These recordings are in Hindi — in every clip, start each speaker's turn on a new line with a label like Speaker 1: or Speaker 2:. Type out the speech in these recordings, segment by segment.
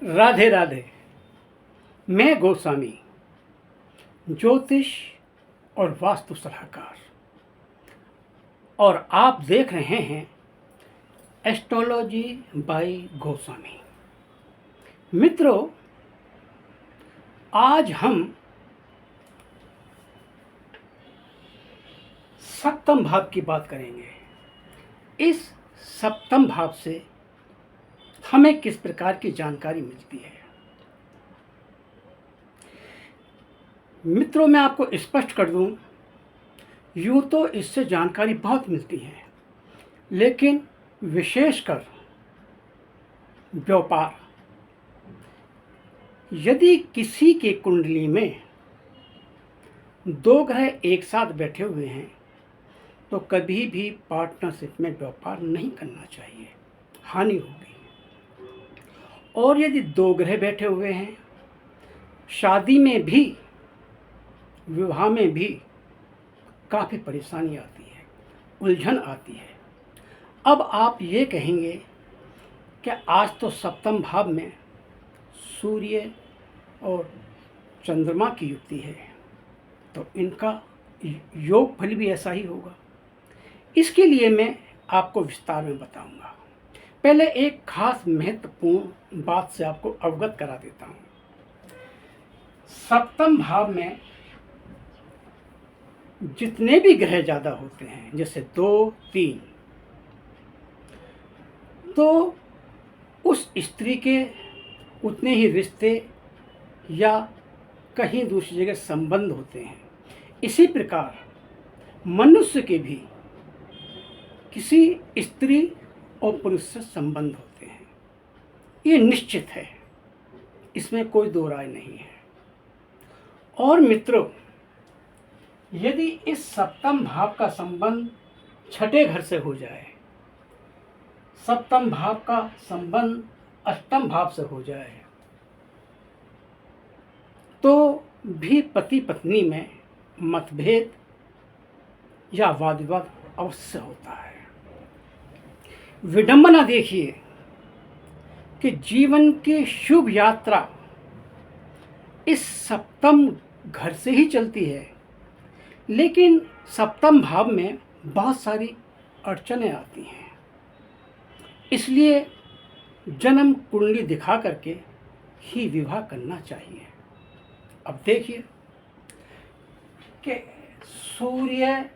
Speaker 1: राधे राधे। मैं गोस्वामी, ज्योतिष और वास्तु सलाहकार, और आप देख रहे हैं एस्ट्रोलॉजी बाय गोस्वामी। मित्रों, आज हम सप्तम भाव की बात करेंगे। इस सप्तम भाव से हमें किस प्रकार की जानकारी मिलती है। मित्रों, मैं आपको स्पष्ट कर दूं, यूँ तो इससे जानकारी बहुत मिलती है, लेकिन विशेषकर व्यापार, यदि किसी के कुंडली में दो ग्रह एक साथ बैठे हुए हैं तो कभी भी पार्टनरशिप में व्यापार नहीं करना चाहिए, हानि होगी। और यदि दो ग्रह बैठे हुए हैं, शादी में भी विवाह में भी काफ़ी परेशानी आती है, उलझन आती है। अब आप ये कहेंगे कि आज तो सप्तम भाव में सूर्य और चंद्रमा की युक्ति है, तो इनका योग फल भी ऐसा ही होगा। इसके लिए मैं आपको विस्तार में बताऊंगा। पहले एक खास महत्वपूर्ण बात से आपको अवगत करा देता हूं। सप्तम भाव में जितने भी ग्रह ज़्यादा होते हैं, जैसे 2, 3, तो उस स्त्री के उतने ही रिश्ते या कहीं दूसरी जगह संबंध होते हैं। इसी प्रकार मनुष्य के भी किसी स्त्री और पुरुष से संबंध होते हैं, ये निश्चित है, इसमें कोई दो राय नहीं है। और मित्रों, यदि इस सप्तम भाव का संबंध छठे घर से हो जाए, सप्तम भाव का संबंध अष्टम भाव से हो जाए, तो भी पति पत्नी में मतभेद या वाद विवाद अवश्य होता है। विडंबना देखिए कि जीवन की शुभ यात्रा इस सप्तम घर से ही चलती है, लेकिन सप्तम भाव में बहुत सारी अड़चनें आती हैं। इसलिए जन्म कुंडली दिखा करके ही विवाह करना चाहिए। अब देखिए कि सूर्य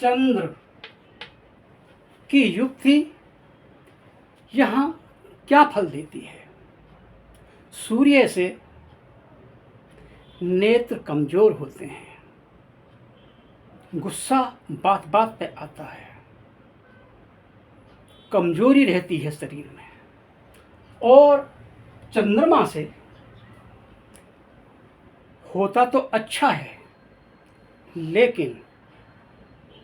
Speaker 1: चंद्र की युक्ति यहाँ क्या फल देती है। सूर्य से नेत्र कमजोर होते हैं, गुस्सा बात बात पे आता है, कमजोरी रहती है शरीर में। और चंद्रमा से होता तो अच्छा है, लेकिन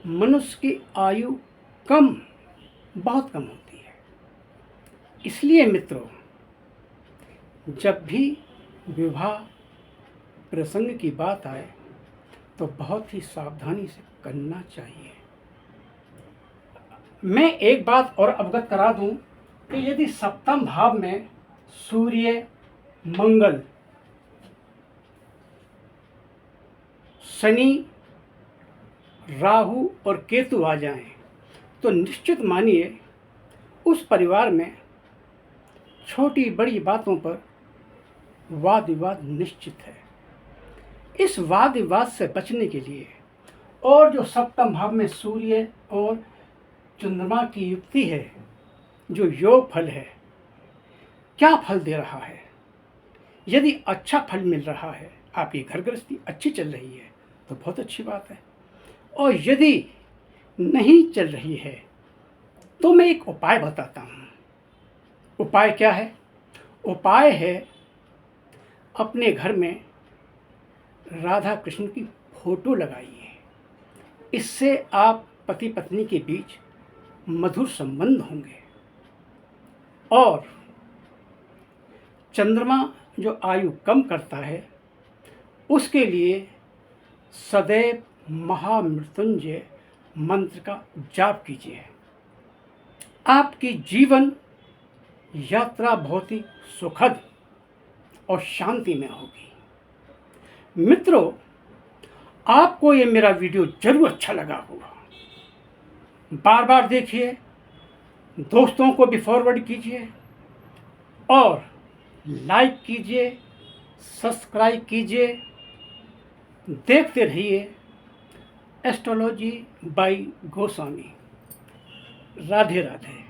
Speaker 1: मनुष्य की आयु बहुत कम होती है। इसलिए मित्रों, जब भी विवाह प्रसंग की बात आए तो बहुत ही सावधानी से करना चाहिए। मैं एक बात और अवगत करा दूं कि यदि सप्तम भाव में सूर्य, मंगल, शनि, राहु और केतु आ जाएं, तो निश्चित मानिए उस परिवार में छोटी बड़ी बातों पर वाद विवाद निश्चित है। इस वाद विवाद से बचने के लिए, और जो सप्तम भाव में सूर्य और चंद्रमा की युक्ति है, जो योग फल है, क्या फल दे रहा है। यदि अच्छा फल मिल रहा है, आपकी घर गृहस्थी अच्छी चल रही है, तो बहुत अच्छी बात है। और यदि नहीं चल रही है तो मैं एक उपाय बताता हूँ। उपाय क्या है? उपाय है अपने घर में राधा कृष्ण की फोटो लगाइए। इससे आप पति पत्नी के बीच मधुर संबंध होंगे। और चंद्रमा जो आयु कम करता है, उसके लिए सदैव महामृत्युंजय मंत्र का जाप कीजिए। आपकी जीवन यात्रा बहुत ही सुखद और शांति में होगी। मित्रों, आपको ये मेरा वीडियो जरूर अच्छा लगा होगा। बार बार देखिए, दोस्तों को भी फॉरवर्ड कीजिए और लाइक कीजिए, सब्सक्राइब कीजिए। देखते रहिए एस्ट्रोलॉजी बाय गोस्वामी। राधे राधे।